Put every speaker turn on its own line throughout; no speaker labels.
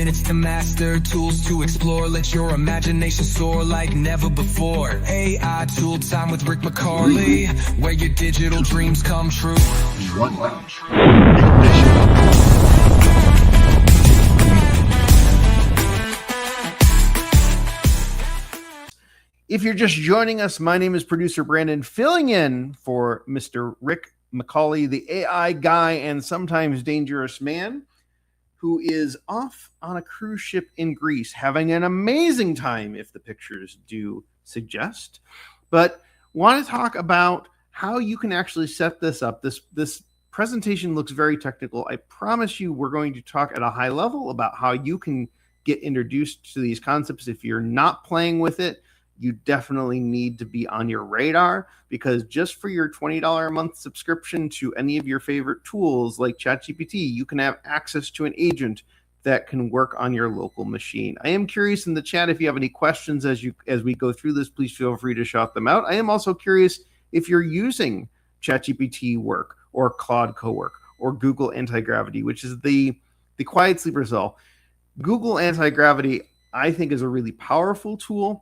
minutes to master, tools to explore. Let your imagination soar like never before. AI Tool Time with Rick McCarley, where your digital dreams come true.
If you're just joining us, my name is producer Brandon, filling in for Mr. Rick McCauley, the AI guy and sometimes dangerous man, who is off on a cruise ship in Greece, having an amazing time, if the pictures do suggest. But want to talk about how you can actually set this up. This presentation looks very technical. I promise you we're going to talk at a high level about how you can get introduced to these concepts. If you're not playing with it, you definitely need to be on your radar, because just for your $20 a month subscription to any of your favorite tools like ChatGPT, you can have access to an agent that can work on your local machine. I am curious in the chat if you have any questions as we go through this. Please feel free to shout them out. I am also curious if you're using ChatGPT Work or Claude Cowork or Google Anti-Gravity, which is the quiet sleeper cell. Google Anti-Gravity, I think, is a really powerful tool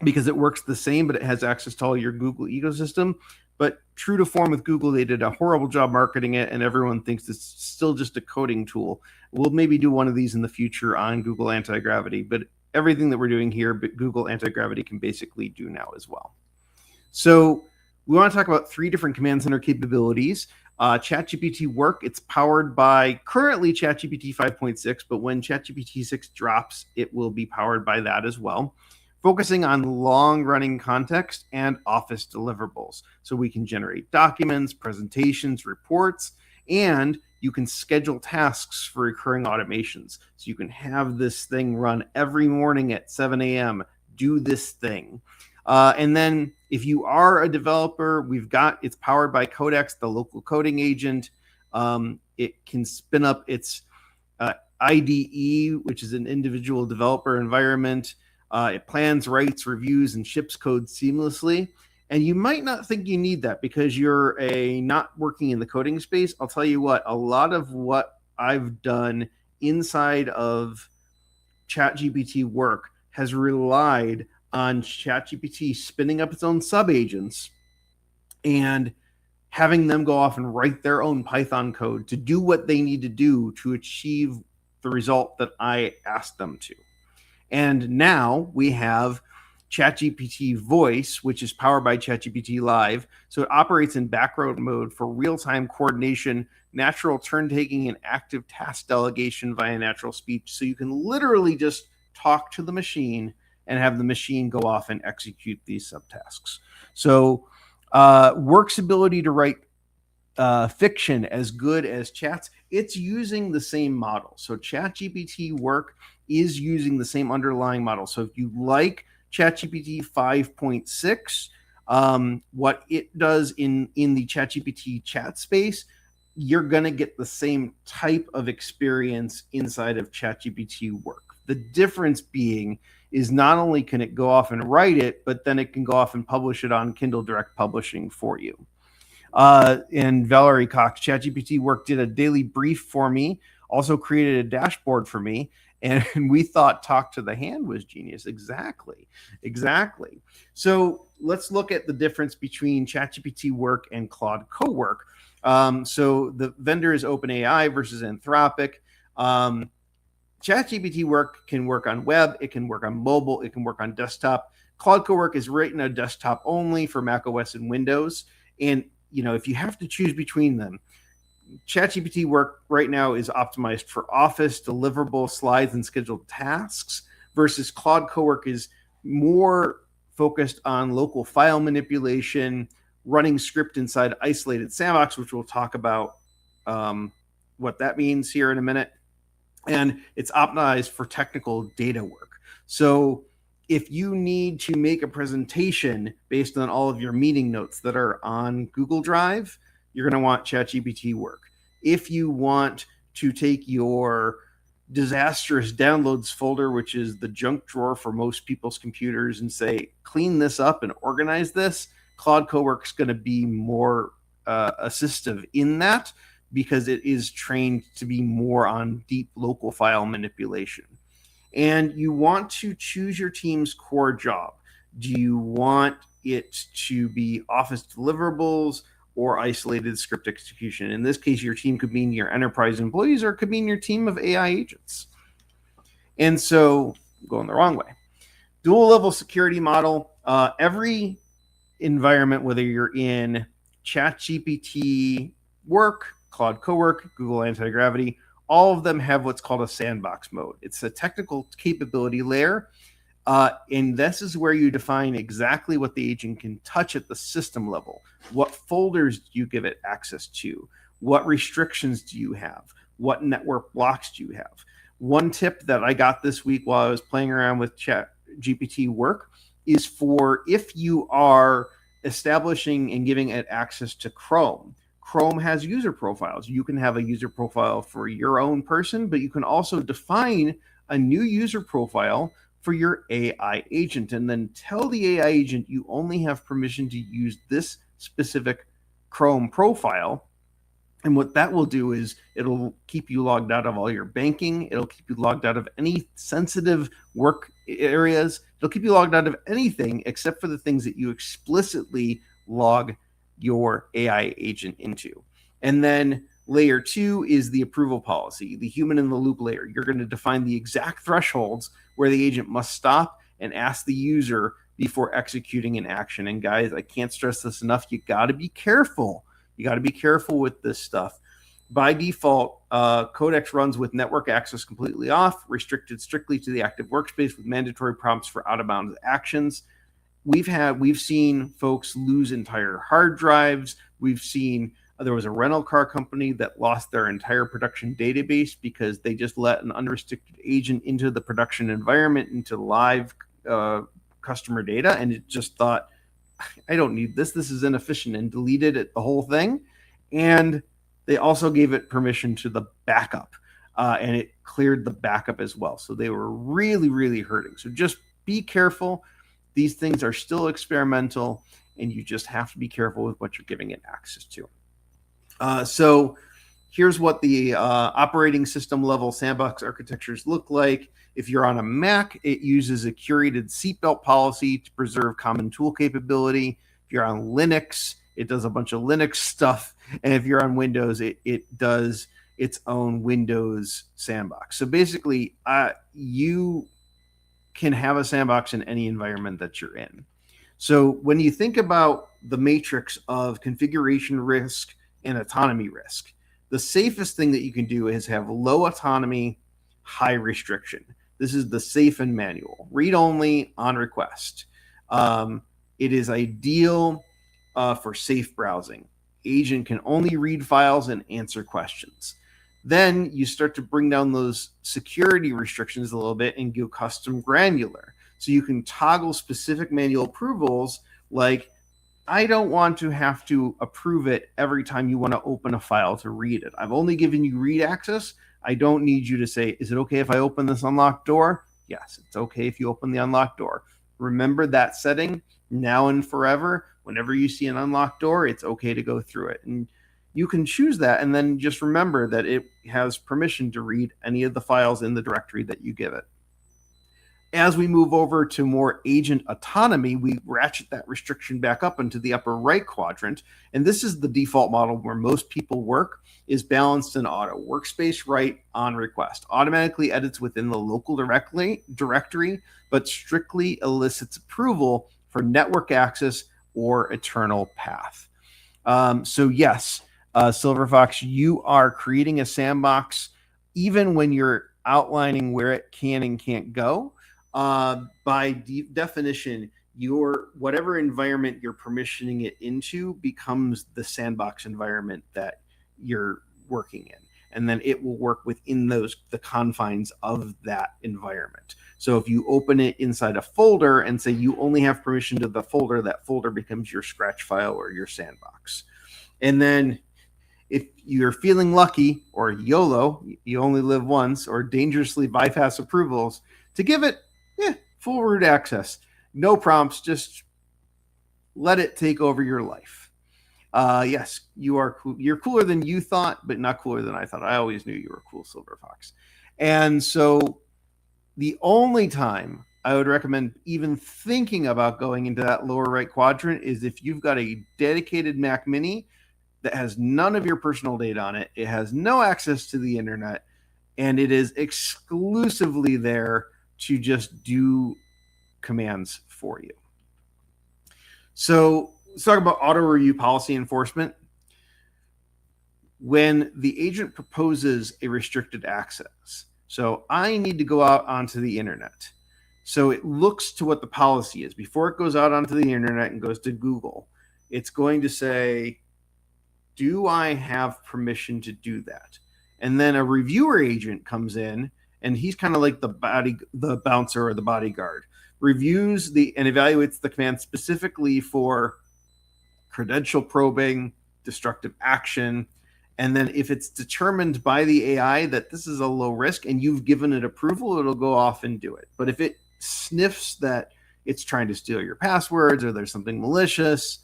because it works the same, but it has access to all your Google ecosystem. But true to form with Google, they did a horrible job marketing it, and everyone thinks it's still just a coding tool. We'll maybe do one of these in the future on Google Anti-Gravity, but everything that we're doing here, Google Anti-Gravity can basically do now as well. So we want to talk about 3 different command center capabilities. ChatGPT Work, it's powered by currently ChatGPT 5.6, but when ChatGPT 6 drops, it will be powered by that as well. Focusing on long-running context and office deliverables. So we can generate documents, presentations, reports, and you can schedule tasks for recurring automations. So you can have this thing run every morning at 7 a.m., do this thing. And then if you are a developer, it's powered by Codex, the local coding agent. It can spin up its IDE, which is an individual developer environment. It plans, writes, reviews, and ships code seamlessly. And you might not think you need that because you're not working in the coding space. I'll tell you what, a lot of what I've done inside of ChatGPT Work has relied on ChatGPT spinning up its own sub-agents and having them go off and write their own Python code to do what they need to do to achieve the result that I asked them to. And now we have ChatGPT Voice, which is powered by ChatGPT Live. So it operates in background mode for real-time coordination, natural turn-taking, and active task delegation via natural speech. So you can literally just talk to the machine and have the machine go off and execute these subtasks. So Work's ability to write fiction as good as Chat's, it's using the same model. So ChatGPT Work is using the same underlying model. So if you like ChatGPT 5.6, what it does in the ChatGPT chat space, you're going to get the same type of experience inside of ChatGPT Work. The difference being is not only can it go off and write it, but then it can go off and publish it on Kindle Direct Publishing for you. And Valerie Cox, ChatGPT Work did a daily brief for me, also created a dashboard for me. And we thought talk to the hand was genius. Exactly. So let's look at the difference between ChatGPT Work and Claude Cowork. So the vendor is OpenAI versus Anthropic. ChatGPT Work can work on web. It can work on mobile. It can work on desktop. Claude Cowork is written on desktop only for macOS and Windows. And, if you have to choose between them, ChatGPT Work right now is optimized for office, deliverable, slides, and scheduled tasks, versus Claude Cowork is more focused on local file manipulation, running script inside isolated sandbox, which we'll talk about what that means here in a minute. And it's optimized for technical data work. So if you need to make a presentation based on all of your meeting notes that are on Google Drive, you're going to want ChatGPT Work. If you want to take your disastrous downloads folder, which is the junk drawer for most people's computers, and say, clean this up and organize this, Claude Cowork is going to be more assistive in that, because it is trained to be more on deep local file manipulation. And you want to choose your team's core job. Do you want it to be office deliverables or isolated script execution? In this case, your team could mean your enterprise employees, or it could mean your team of AI agents. And so, going the wrong way. Dual level security model. Every environment, whether you're in ChatGPT Work, Cloud Cowork, Google Anti-Gravity, all of them have what's called a sandbox mode. It's a technical capability layer. And this is where you define exactly what the agent can touch at the system level. What folders do you give it access to? What restrictions do you have? What network blocks do you have? One tip that I got this week while I was playing around with ChatGPT Work is for if you are establishing and giving it access to Chrome. Chrome has user profiles. You can have a user profile for your own person, but you can also define a new user profile for your AI agent, and then tell the AI agent you only have permission to use this specific Chrome profile. And what that will do is it'll keep you logged out of all your banking. It'll keep you logged out of any sensitive work areas. It'll keep you logged out of anything except for the things that you explicitly log your AI agent into. And then layer 2 is the approval policy, the human in the loop layer. You're going to define the exact thresholds where the agent must stop and ask the user before executing an action. And guys, I can't stress this enough. You got to be careful. You got to be careful with this stuff. By default, Codex runs with network access completely off, restricted strictly to the active workspace with mandatory prompts for out-of-bounds actions. We've seen folks lose entire hard drives. We've seen there was a rental car company that lost their entire production database because they just let an unrestricted agent into the production environment, into live customer data, and it just thought, I don't need this. This is inefficient, and deleted it, the whole thing. And they also gave it permission to the backup, and it cleared the backup as well. So they were really, really hurting. So just be careful. These things are still experimental, and you just have to be careful with what you're giving it access to. So here's what the operating system level sandbox architectures look like. If you're on a Mac, it uses a curated seatbelt policy to preserve common tool capability. If you're on Linux, it does a bunch of Linux stuff. And if you're on Windows, it does its own Windows sandbox. So basically, you can have a sandbox in any environment that you're in. So when you think about the matrix of configuration risk and autonomy risk, the safest thing that you can do is have low autonomy, high restriction. This is the safe and manual, read only, on request. It is ideal for safe browsing. Agent can only read files and answer questions. Then you start to bring down those security restrictions a little bit and go custom granular. So you can toggle specific manual approvals, like I don't want to have to approve it every time you want to open a file to read it. I've only given you read access. I don't need you to say, is it okay if I open this unlocked door? Yes, it's okay if you open the unlocked door. Remember that setting now and forever. Whenever you see an unlocked door, it's okay to go through it. And you can choose that, and then just remember that it has permission to read any of the files in the directory that you give it. As we move over to more agent autonomy, we ratchet that restriction back up into the upper right quadrant. And this is the default model where most people work, is balanced in auto. Workspace write on request. Automatically edits within the local directory, but strictly elicits approval for network access or eternal path. So yes, Silverfox, you are creating a sandbox even when you're outlining where it can and can't go. By definition, your whatever environment you're permissioning it into becomes the sandbox environment that you're working in, and then it will work within the confines of that environment. So if you open it inside a folder and say you only have permission to the folder, that folder becomes your scratch file or your sandbox. And then if you're feeling lucky, or YOLO, you only live once, or dangerously bypass approvals, to give it full root access. No prompts, just let it take over your life. Yes, you are cool. You're cooler than you thought, but not cooler than I thought. I always knew you were cool, Silver Fox. And so the only time I would recommend even thinking about going into that lower right quadrant is if you've got a dedicated Mac Mini that has none of your personal data on it. It has no access to the internet, and it is exclusively there to just do commands for you. So let's talk about auto review policy enforcement. When the agent proposes a restricted access, so I need to go out onto the internet. So it looks to what the policy is. Before it goes out onto the internet and goes to Google, it's going to say, do I have permission to do that? And then a reviewer agent comes in, and he's kind of like the bouncer or the bodyguard, reviews and evaluates the command specifically for credential probing, destructive action. And then if it's determined by the AI that this is a low risk and you've given it approval, it'll go off and do it. But if it sniffs that it's trying to steal your passwords or there's something malicious,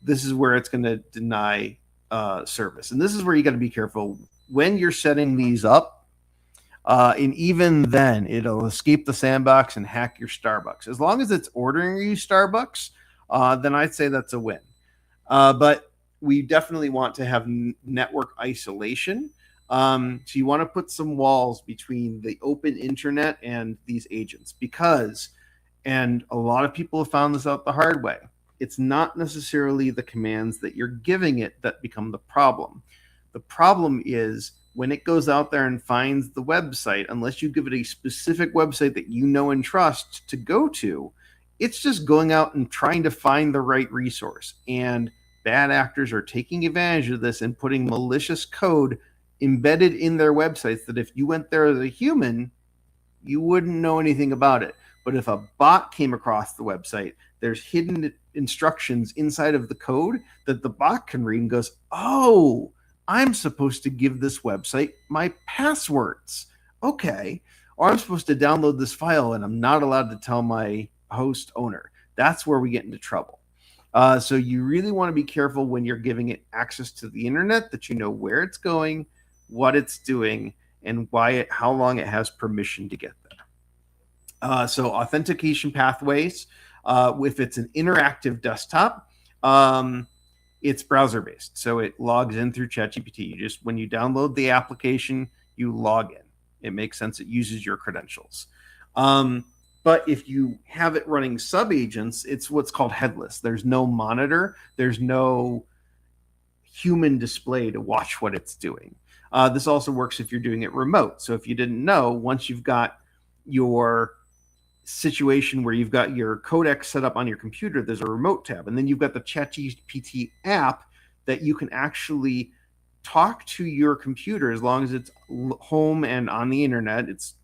this is where it's going to deny service. And this is where you got to be careful when you're setting these up. And even then, it'll escape the sandbox and hack your Starbucks. As long as it's ordering you Starbucks, then I'd say that's a win. But we definitely want to have network isolation. So you want to put some walls between the open internet and these agents because, and a lot of people have found this out the hard way, it's not necessarily the commands that you're giving it that become the problem. The problem is when it goes out there and finds the website, unless you give it a specific website that you know and trust to go to, it's just going out and trying to find the right resource. And bad actors are taking advantage of this and putting malicious code embedded in their websites that if you went there as a human, you wouldn't know anything about it. But if a bot came across the website, there's hidden instructions inside of the code that the bot can read and goes, oh, I'm supposed to give this website my passwords. Okay. Or I'm supposed to download this file and I'm not allowed to tell my host owner. That's where we get into trouble. So you really want to be careful when you're giving it access to the internet, that you know where it's going, what it's doing, and how long it has permission to get there. So authentication pathways, if it's an interactive desktop, it's browser based. So it logs in through ChatGPT. When you download the application, you log in. It makes sense. It uses your credentials. But if you have it running sub-agents, it's what's called headless. There's no monitor. There's no human display to watch what it's doing. This also works if you're doing it remote. So if you didn't know, once you've got your situation where you've got your codex set up on your computer, there's a remote tab. And then you've got the ChatGPT app that you can actually talk to your computer as long as it's home and on the internet. It's,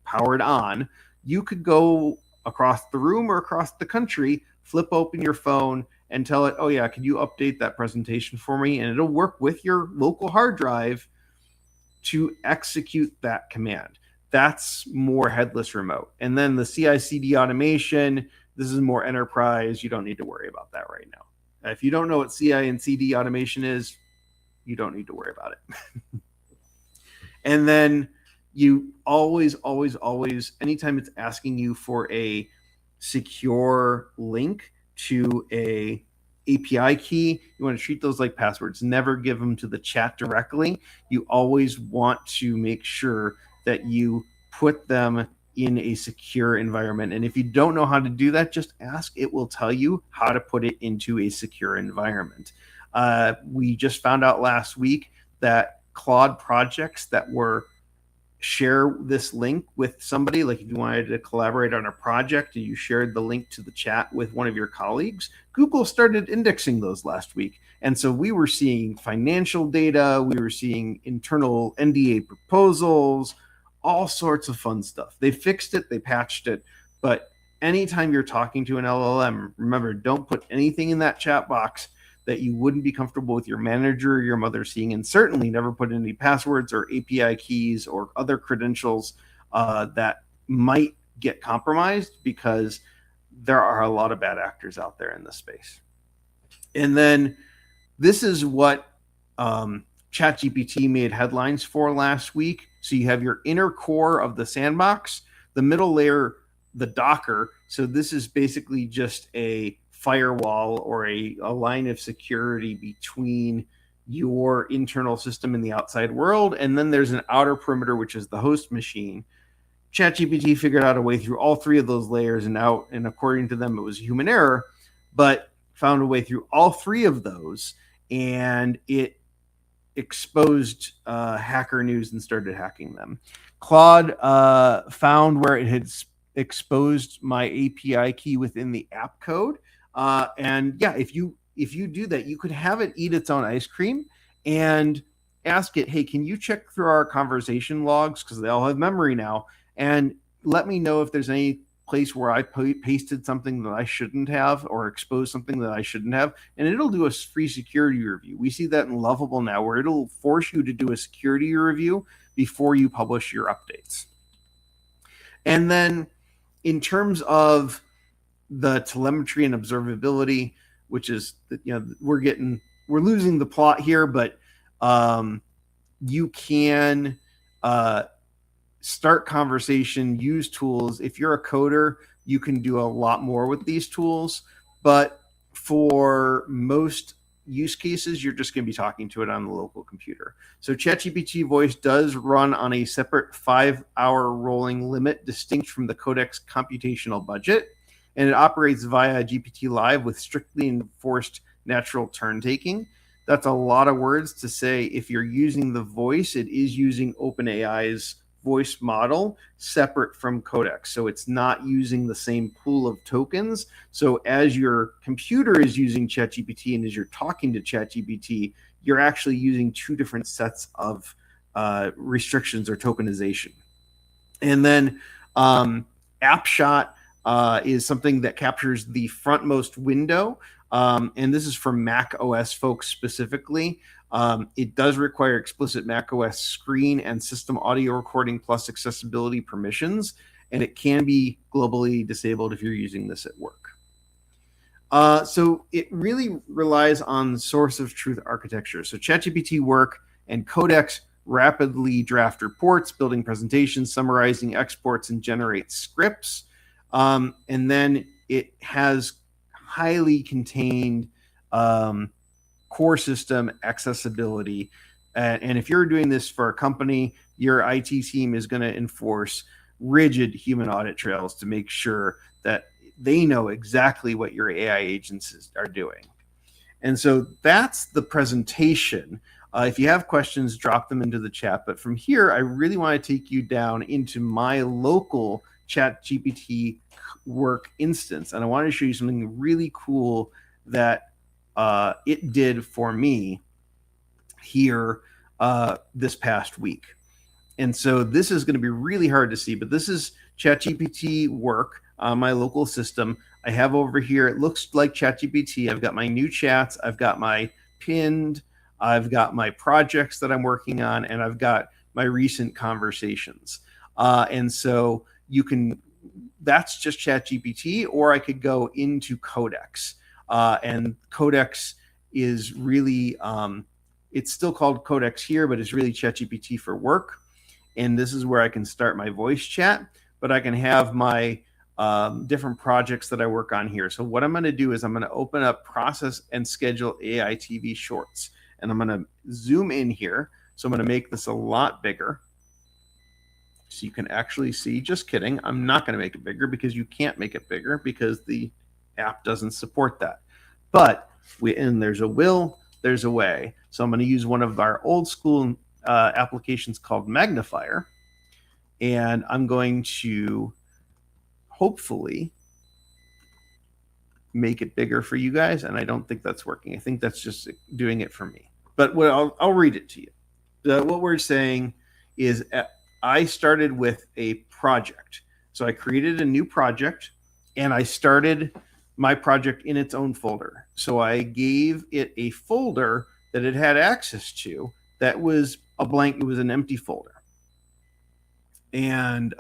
powered on. You could go across the room or across the country, flip open your phone and tell it, oh yeah, could you update that presentation for me? And it'll work with your local hard drive to execute that command. That's more headless remote. And then the CI/CD automation, this is more enterprise. You don't need to worry about that right now. If you don't know what CI and CD automation is, you don't need to worry about it. And then you always, anytime it's asking you for a secure link to a API key, you want to treat those like passwords. Never give them to the chat directly. You always want to make sure that you put them in a secure environment. And if you don't know how to do that, just ask. It will tell you how to put it into a secure environment. We just found out last week that Claude projects that were share this link with somebody, like if you wanted to collaborate on a project and you shared the link to the chat with one of your colleagues, Google started indexing those last week. And so we were seeing financial data, we were seeing internal NDA proposals, all sorts of fun stuff. They fixed it, they patched it, but anytime you're talking to an LLM, remember, don't put anything in that chat box that you wouldn't be comfortable with your manager or your mother seeing, and certainly never put any passwords or API keys or other credentials that might get compromised, because there are a lot of bad actors out there in this space. And then this is what ChatGPT made headlines for last week. So you have your inner core of the sandbox, the middle layer, the Docker. So this is basically just a firewall or a line of security between your internal system and the outside world. And then there's an outer perimeter, which is the host machine. ChatGPT figured out a way through all three of those layers and out, and according to them, it was human error, but found a way through all three of those, and it exposed Hacker News and started hacking them. Claude found where it had exposed my API key within the app code, and yeah, if you do that, you could have it eat its own ice cream and ask it, hey, can you check through our conversation logs, because they all have memory now, and let me know if there's any place where I pasted something that I shouldn't have or exposed something that I shouldn't have, and it'll do a free security review. We see that in Lovable now, where it'll force you to do a security review before you publish your updates. And then in terms of the telemetry and observability, which is, we're losing the plot here, but you can start conversation, use tools. If you're a coder, you can do a lot more with these tools, but for most use cases, you're just going to be talking to it on the local computer. So ChatGPT Voice does run on a separate 5-hour rolling limit, distinct from the Codex computational budget, and it operates via GPT Live with strictly enforced natural turn taking. That's a lot of words to say. If you're using the voice, it is using OpenAI's voice model separate from Codex. So it's not using the same pool of tokens. So as your computer is using ChatGPT and as you're talking to ChatGPT, you're actually using two different sets of restrictions or tokenization. And then AppShot is something that captures the frontmost window. And this is for Mac OS folks specifically. It does require explicit Mac OS screen and system audio recording plus accessibility permissions, and it can be globally disabled if you're using this at work. So it really relies on source of truth architecture. So ChatGPT Work and Codex rapidly draft reports, building presentations, summarizing exports, and generate scripts. And then it has highly contained core system accessibility. And if you're doing this for a company, your IT team is going to enforce rigid human audit trails to make sure that they know exactly what your AI agents are doing. And so that's the presentation. If you have questions, drop them into the chat. But from here, I really want to take you down into my local ChatGPT Work instance. And I want to show you something really cool that it did for me here this past week. And so this is going to be really hard to see, but this is ChatGPT Work on my local system. I have over here, it looks like ChatGPT. I've got my new chats, I've got my pinned, I've got my projects that I'm working on, and I've got my recent conversations. And so you can, that's just ChatGPT, or I could go into Codex. And Codex is really, it's still called Codex here, but it's really ChatGPT for work. And this is where I can start my voice chat, but I can have my different projects that I work on here. So what I'm going to do is I'm going to open up process and schedule AITV shorts, and I'm going to zoom in here. So I'm going to make this a lot bigger so you can actually see. Just kidding. I'm not going to make it bigger because you can't make it bigger because the app doesn't support that. But and there's a will, there's a way. So I'm going to use one of our old school applications called Magnifier, and I'm going to hopefully make it bigger for you guys. And I don't think that's working. I think that's just doing it for me. But I'll read it to you. What we're saying is I started with a project. So I created a new project, and I started my project in its own folder. So I gave it a folder that it had access to that was a blank, it was an empty folder. And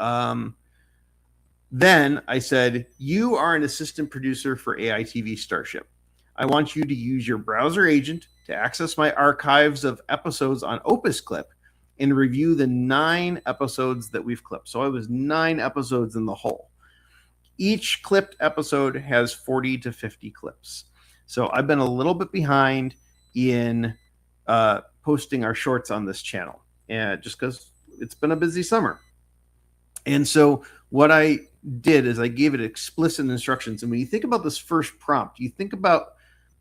then I said, you are an assistant producer for AITV Starship. I want you to use your browser agent to access my archives of episodes on Opus Clip and review the 9 episodes that we've clipped. So it was 9 episodes in the whole. Each clipped episode has 40 to 50 clips. So I've been a little bit behind in posting our shorts on this channel, and just because it's been a busy summer. And so what I did is I gave it explicit instructions. And when you think about this first prompt, you think about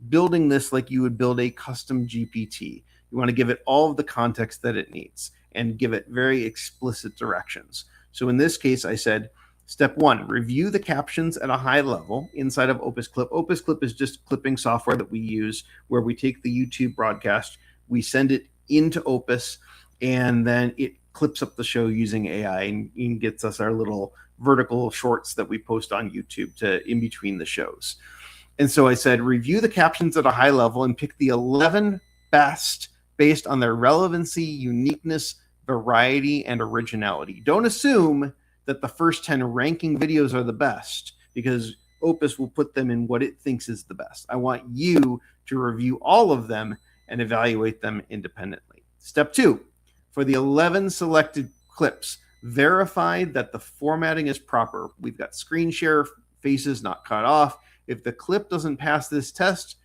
building this like you would build a custom GPT. You want to give it all of the context that it needs and give it very explicit directions. So in this case, I said, step 1, review the captions at a high level inside of Opus Clip. Opus Clip is just clipping software that we use where we take the YouTube broadcast, we send it into Opus, and then it clips up the show using AI and gets us our little vertical shorts that we post on YouTube to in between the shows. And so I said, review the captions at a high level and pick the 11 best based on their relevancy, uniqueness, variety, and originality. Don't assume that the first 10 ranking videos are the best, because Opus will put them in what it thinks is the best. I want you to review all of them and evaluate them independently. Step 2, for the 11 selected clips, verify that the formatting is proper. We've got screen share, faces not cut off. If the clip doesn't pass this test,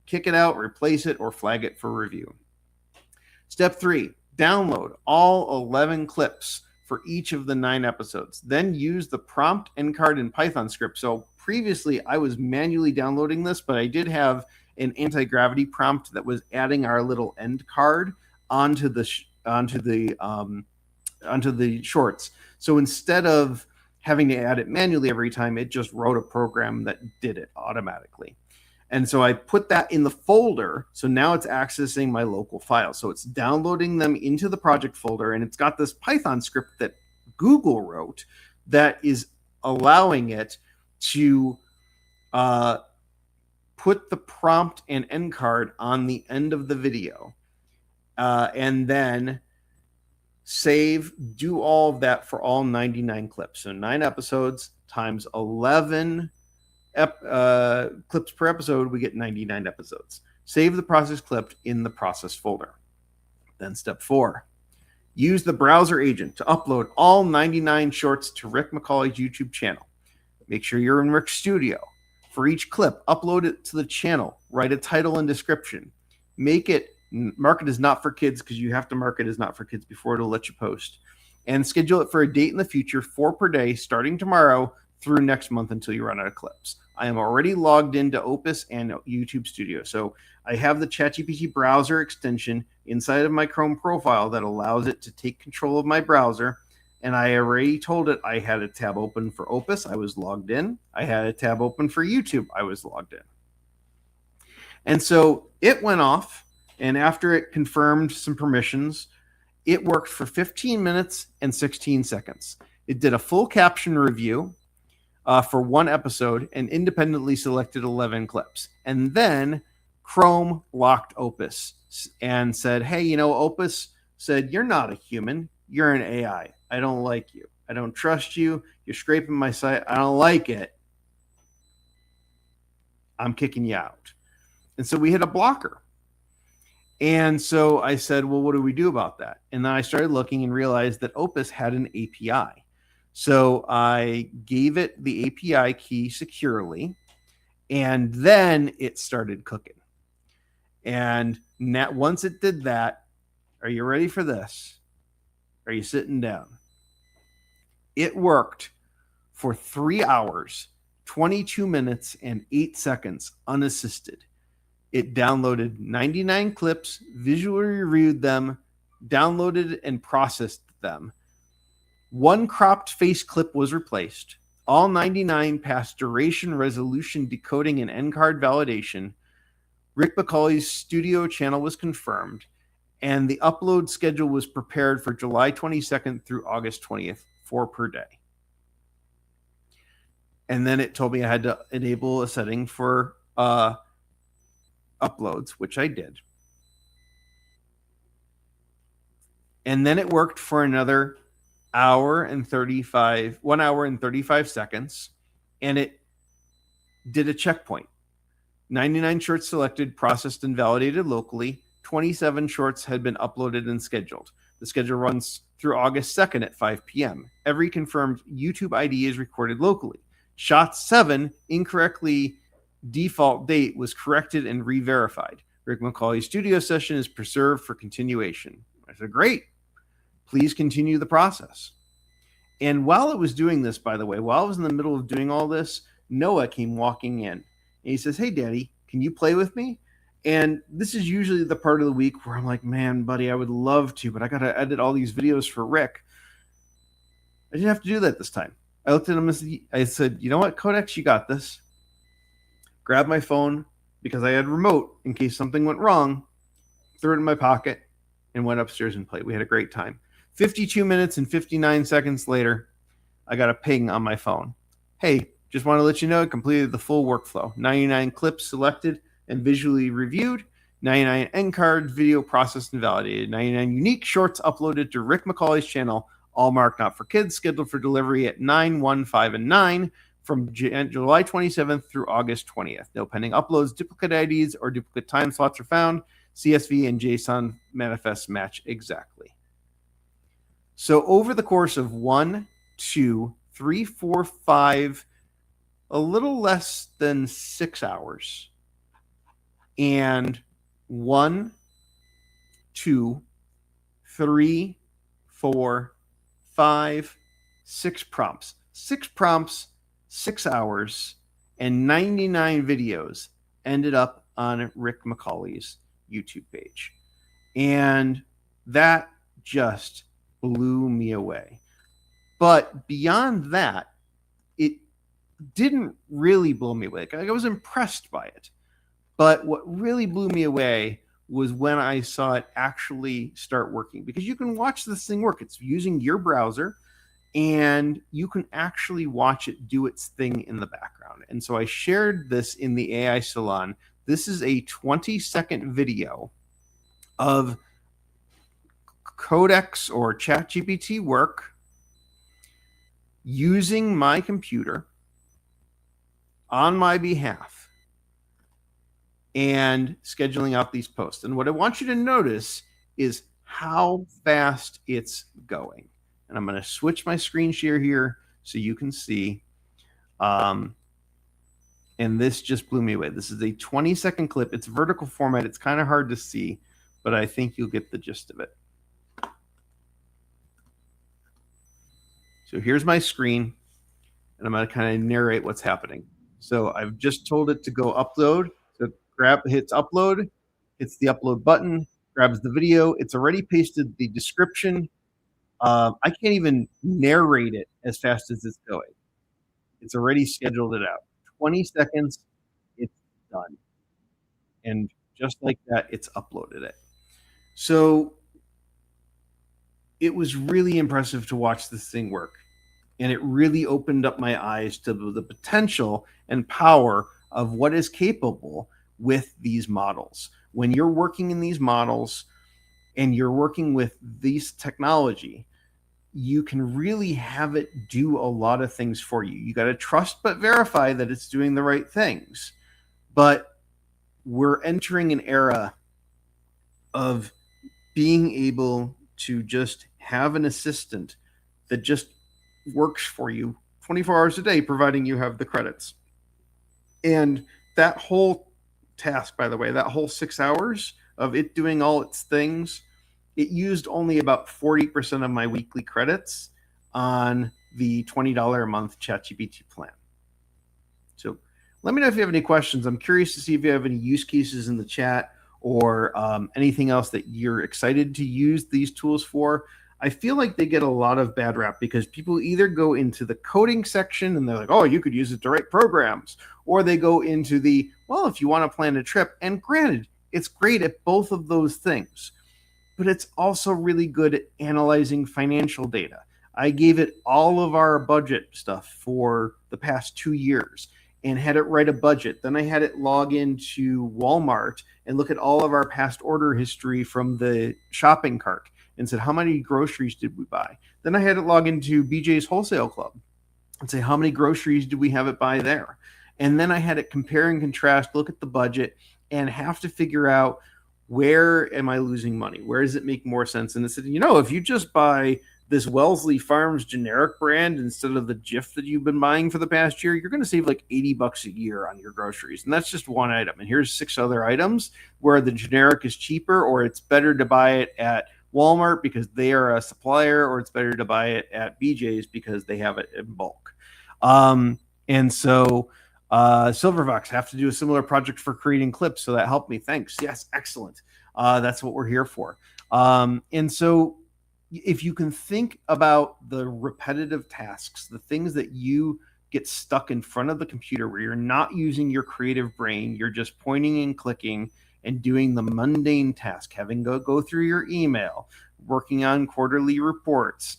kick it out, replace it, or flag it for review. Step 3, download all 11 clips for each of the 9 episodes. Then use the prompt endcard in Python script. So previously I was manually downloading this, but I did have an anti-gravity prompt that was adding our little end card onto the shorts. So instead of having to add it manually every time, it just wrote a program that did it automatically. And so I put that in the folder. So now it's accessing my local file. So it's downloading them into the project folder, and it's got this Python script that Google wrote that is allowing it to put the prompt and end card on the end of the video, and then save, do all of that for all 99 clips. So 9 episodes times 11 clips per episode, we get 99 episodes. Save the process clipped in the process folder. Then step 4, use the browser agent to upload all 99 shorts to Rick McCauley's YouTube channel. Make sure you're in Rick's studio. For each clip, upload it to the channel. Write a title and description. Mark it as not for kids, because you have to mark it as not for kids before it'll let you post. And schedule it for a date in the future, 4 per day, starting tomorrow through next month until you run out of clips. I am already logged into Opus and YouTube Studio. So I have the ChatGPT browser extension inside of my Chrome profile that allows it to take control of my browser. And I already told it I had a tab open for Opus. I was logged in. I had a tab open for YouTube. I was logged in. And so it went off. And after it confirmed some permissions, it worked for 15 minutes and 16 seconds. It did a full caption review for 1 episode and independently selected 11 clips. And then Chrome locked Opus and said, hey, Opus said, you're not a human. You're an AI. I don't like you. I don't trust you. You're scraping my site. I don't like it. I'm kicking you out. And so we hit a blocker. And so I said, well, what do we do about that? And then I started looking and realized that Opus had an API. So I gave it the API key securely, and then it started cooking. And once it did that, are you ready for this? Are you sitting down? It worked for 3 hours, 22 minutes, and 8 seconds unassisted. It downloaded 99 clips, visually reviewed them, downloaded and processed them. 1 cropped face clip was replaced. All 99 passed duration, resolution, decoding, and end card validation. Rick McCauley's studio channel was confirmed, and the upload schedule was prepared for July 22nd through August 20th, 4 per day. And then it told me I had to enable a setting for uploads, which I did. And then it worked for another 1 hour and 35 seconds, and it did a checkpoint. 99 shorts selected, processed, and validated locally. 27 shorts had been uploaded and scheduled. The schedule runs through August 2nd at 5 p.m. Every confirmed YouTube ID is recorded locally. Shot 7, incorrectly default date, was corrected and re-verified. Rick McCauley's studio session is preserved for continuation. I said, great. Please continue the process. And while it was doing this, by the way, while I was in the middle of doing all this, Noah came walking in. And he says, hey, Daddy, can you play with me? And this is usually the part of the week where I'm like, man, buddy, I would love to, but I got to edit all these videos for Rick. I didn't have to do that this time. I looked at him and I said, you know what, Codex, you got this. Grabbed my phone because I had remote in case something went wrong, threw it in my pocket, and went upstairs and played. We had a great time. 52 minutes and 59 seconds later, I got a ping on my phone. Hey, just want to let you know I completed the full workflow. 99 clips selected and visually reviewed. 99 end cards, video processed and validated. 99 unique shorts uploaded to Rick McCauley's channel, all marked not for kids, scheduled for delivery at 9, 1, 5, and 9 from July 27th through August 20th. No pending uploads, duplicate IDs, or duplicate time slots are found. CSV and JSON manifests match exactly. So over the course of 1, 2, 3, 4, 5, a little less than 6 hours, and 1, 2, 3, 4, 5, 6 prompts. 6 prompts, 6 hours, and 99 videos ended up on Rick McCauley's YouTube page. And that just blew me away. But beyond that, it didn't really blow me away. I was impressed by it. But what really blew me away was when I saw it actually start working, because you can watch this thing work. It's using your browser, and you can actually watch it do its thing in the background. And so I shared this in the AI Salon. This is a 20-second video of Codex or ChatGPT Work using my computer on my behalf and scheduling out these posts. And what I want you to notice is how fast it's going. And I'm going to switch my screen share here so you can see. And this just blew me away. This is a 20-second clip. It's vertical format. It's kind of hard to see, but I think you'll get the gist of it. So here's my screen, and I'm going to kind of narrate what's happening. So I've just told it to go upload. So hits upload, hits the upload button, grabs the video. It's already pasted the description. I can't even narrate it as fast as it's going. It's already scheduled it out. 20 seconds, it's done. And just like that, it's uploaded it. So it was really impressive to watch this thing work. And it really opened up my eyes to the potential and power of what is capable with these models. When you're working in these models and you're working with these technology, you can really have it do a lot of things for you. You got to trust but verify that it's doing the right things. But we're entering an era of being able to just have an assistant that just works for you 24 hours a day, providing you have the credits. And that whole task, by the way, that whole 6 hours of it doing all its things, it used only about 40% of my weekly credits on the $20 a month ChatGPT plan. So let me know if you have any questions. I'm curious to see if you have any use cases in the chat or anything else that you're excited to use these tools for. I feel like they get a lot of bad rap because people either go into the coding section and they're like, oh, you could use it to write programs, or they go into the, well, if you want to plan a trip, and granted, it's great at both of those things, but it's also really good at analyzing financial data. I gave it all of our budget stuff for the past 2 years and had it write a budget. Then I had it log into Walmart and look at all of our past order history from the shopping cart and said, how many groceries did we buy? Then I had it log into BJ's Wholesale Club and say, how many groceries do we have it buy there? And then I had it compare and contrast, look at the budget, and have to figure out, where am I losing money? Where does it make more sense? And it said, if you just buy this Wellesley Farms generic brand instead of the Jif that you've been buying for the past year, you're going to save like $80 a year on your groceries. And that's just one item. And here's 6 other items where the generic is cheaper, or it's better to buy it at Walmart because they are a supplier, or it's better to buy it at BJ's because they have it in bulk. And so Silverfox have to do a similar project for creating clips. So that helped me. Thanks. Yes. Excellent. That's what we're here for. And so if you can think about the repetitive tasks, the things that you get stuck in front of the computer where you're not using your creative brain, you're just pointing and clicking and doing the mundane task, having go through your email, working on quarterly reports,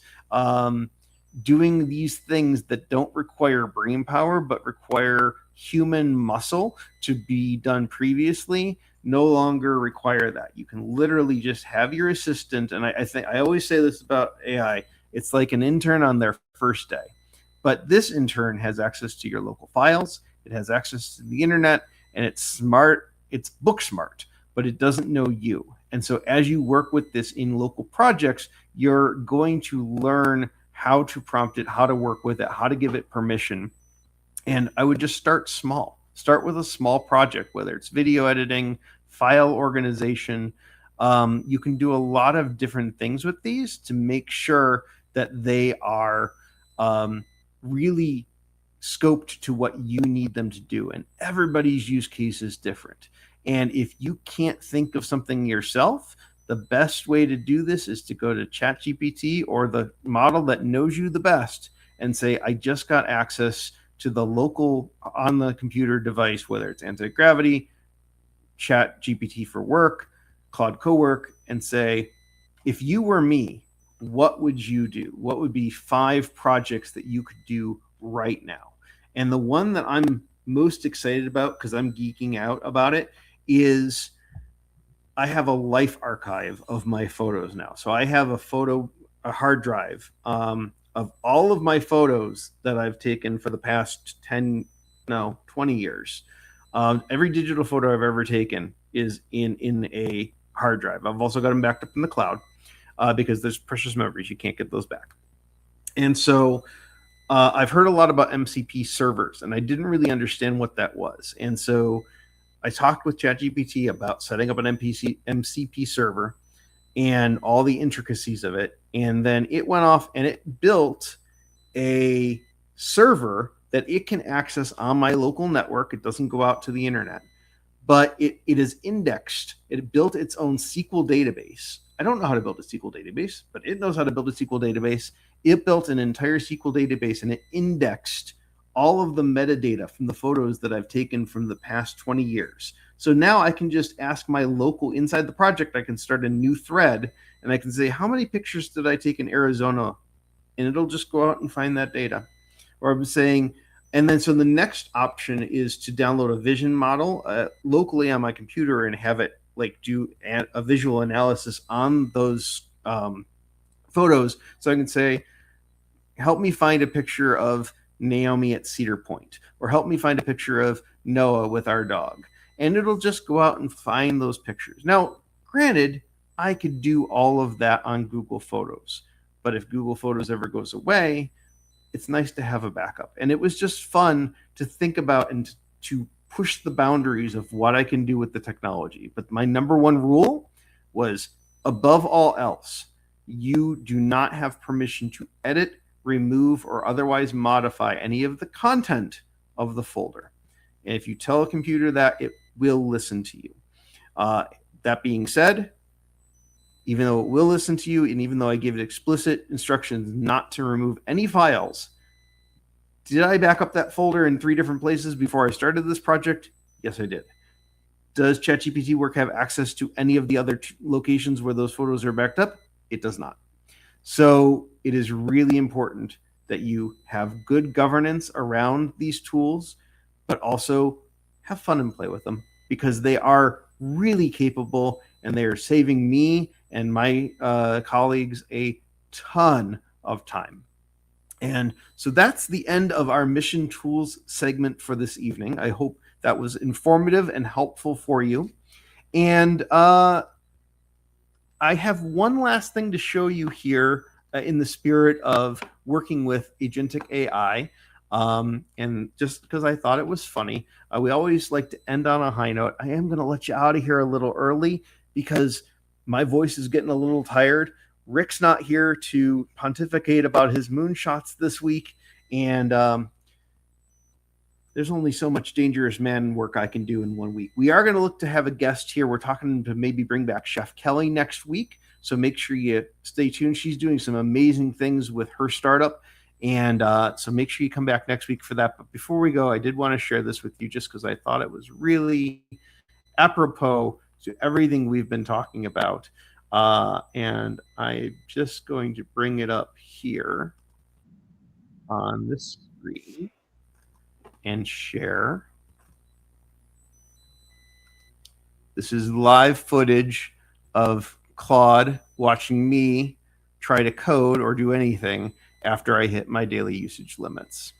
doing these things that don't require brain power but require human muscle to be done previously, no longer require that. You can literally just have your assistant, and I think I always say this about AI, it's like an intern on their first day. But this intern has access to your local files, it has access to the internet, and it's smart, it's book smart, but it doesn't know you. And so as you work with this in local projects, you're going to learn how to prompt it, how to work with it, how to give it permission. And I would just start small. Start with a small project, whether it's video editing, file organization. You can do a lot of different things with these to make sure that they are really scoped to what you need them to do. And everybody's use case is different. And if you can't think of something yourself, the best way to do this is to go to ChatGPT or the model that knows you the best and say, I just got access to the local on the computer device, whether it's anti-gravity, ChatGPT for Work, Claude Cowork, and say, if you were me, what would you do? What would be 5 projects that you could do right now? And the one that I'm most excited about, because I'm geeking out about it, is I have a life archive of my photos now. So I have a hard drive of all of my photos that I've taken for the past 20 years. Every digital photo I've ever taken is in a hard drive. I've also got them backed up in the cloud because there's precious memories. You can't get those back. And so I've heard a lot about MCP servers, and I didn't really understand what that was. And so I talked with ChatGPT about setting up an MCP server and all the intricacies of it. And then it went off and it built a server that it can access on my local network. It doesn't go out to the internet, but it is indexed. It built its own SQL database. I don't know how to build a SQL database, but it knows how to build a SQL database. It built an entire SQL database and it indexed all of the metadata from the photos that I've taken from the past 20 years. So now I can just ask my local, inside the project, I can start a new thread and I can say, how many pictures did I take in Arizona? And it'll just go out and find that data. Or I'm saying, and then so the next option is to download a vision model locally on my computer and have it like do a visual analysis on those photos. So I can say, help me find a picture of Naomi at Cedar Point, or help me find a picture of Noah with our dog. And it'll just go out and find those pictures. Now, granted, I could do all of that on Google Photos, but if Google Photos ever goes away, it's nice to have a backup. And it was just fun to think about and to push the boundaries of what I can do with the technology. But my number one rule was, above all else, you do not have permission to edit, remove, or otherwise modify any of the content of the folder. And if you tell a computer that, it will listen to you. That being said, even though it will listen to you, and even though I gave it explicit instructions not to remove any files, did I back up that folder in 3 different places before I started this project? Yes, I did. Does ChatGPT Work have access to any of the other locations where those photos are backed up? It does not. So it is really important that you have good governance around these tools, but also have fun and play with them, because they are really capable and they are saving me and my colleagues a ton of time. And so that's the end of our Mission Tools segment for this evening. I hope that was informative and helpful for you. And I have one last thing to show you here in the spirit of working with agentic AI. And just because I thought it was funny, we always like to end on a high note. I am going to let you out of here a little early because my voice is getting a little tired. Rick's not here to pontificate about his moonshots this week. And there's only so much Dangerous Man work I can do in 1 week. We are going to look to have a guest here. We're talking to maybe bring back Chef Kelly next week. So make sure you stay tuned. She's doing some amazing things with her startup. And so make sure you come back next week for that. But before we go, I did want to share this with you just because I thought it was really apropos to everything we've been talking about. And I'm just going to bring it up here on the screen and share. This is live footage of Claude watching me try to code or do anything after I hit my daily usage limits.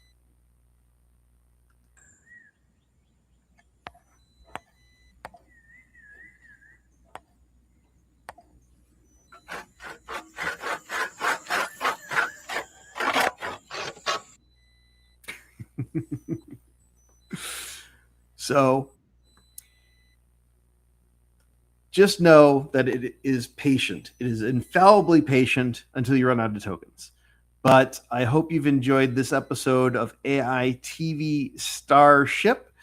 So just know that it is patient. It is infallibly patient until you run out of tokens. But I hope you've enjoyed this episode of AITV Starship.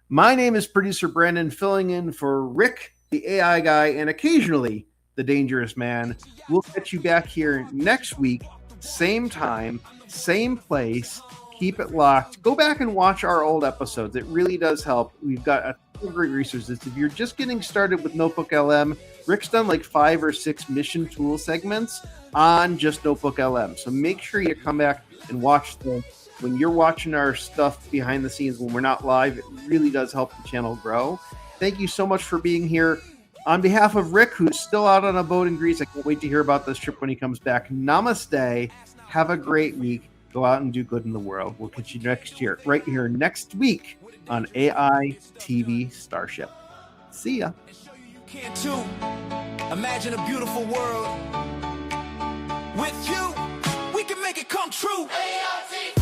My name is producer Brandon, filling in for Rick, the AI guy, and occasionally the Dangerous Man. We'll get you back here next week, same time, same place. Keep it locked. Go back and watch our old episodes. It really does help. We've got a ton of great resources. If you're just getting started with Notebook LM, Rick's done like 5 or 6 mission tool segments on just Notebook LM. So make sure you come back and watch them. When you're watching our stuff behind the scenes when we're not live, it really does help the channel grow. Thank you so much for being here. On behalf of Rick, who's still out on a boat in Greece, I can't wait to hear about this trip when he comes back. Namaste. Have a great week. Go out and do good in the world. We'll catch you next year, right here next week on AITV Starship. See ya.
You can too. Imagine a beautiful world. With you, we can make it come true. AITV.